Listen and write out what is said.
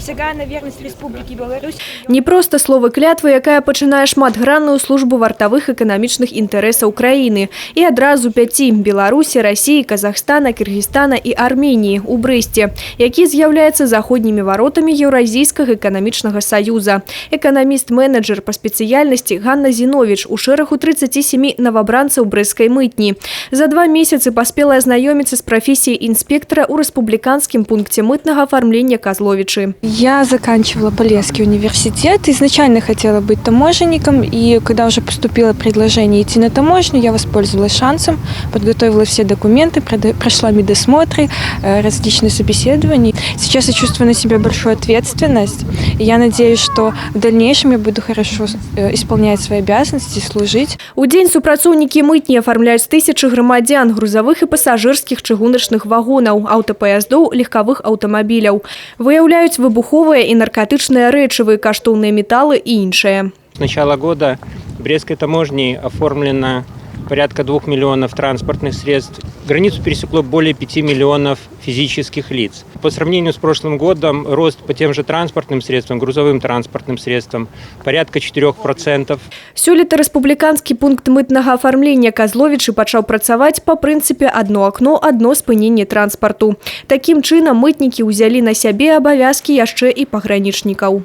Присягаю на верность Республике Беларусь. Не просто слово клятвы, якая пачынае шматгранную службу вартавых эканамічных інтарэсаў краіны. І адразу 5 – Беларусі, России, Казахстана, Кыргызстана и Армении у Брэсце, які з'яўляецца заходнімі воротами Еўразійскага эканамічнага саюза. Эканаміст-менеджер по спецыяльнасці Ганна Зинович у шэрагу 37 новобранцаў брэсцкай мытні. За 2 месяцы паспела ознайомиться с профессией инспектора у республиканском пункте мытного оформления Козловичи. Я заканчивала Полесский университет. Изначально хотела быть таможенником, и когда уже поступило предложение идти на таможню, я воспользовалась шансом, подготовила все документы, прошла медосмотры, различные собеседования. Сейчас я чувствую на себе большую ответственность, и я надеюсь, что в дальнейшем я буду хорошо исполнять свои обязанности, служить. У дзень супрацоўнікі мытні оформляют тысячи громадян, грузовых и пассажирских чыгуначных вагонаў, аўтапаяздоў, легковых автомобиляў. Выяўляюць выбуховыя и наркотычныя рэчывы, каштоўныя металлы и іншае. С начала года в Брестской таможне оформлено порядка 2 миллионов транспортных средств. Границу пересекло более 5 миллионов физических лиц. По сравнению с прошлым годом рост по тем же транспортным средствам, грузовым транспортным средствам порядка 4%. Сёлета республиканскі пункт мытнага афармлення Козловичы пачаў працаваць по прынцыпе «одно окно, одно спыненне транспарту». Такім чынам мытнікі ўзялі на сябе абавязкі яшчэ і пагранічнікаў.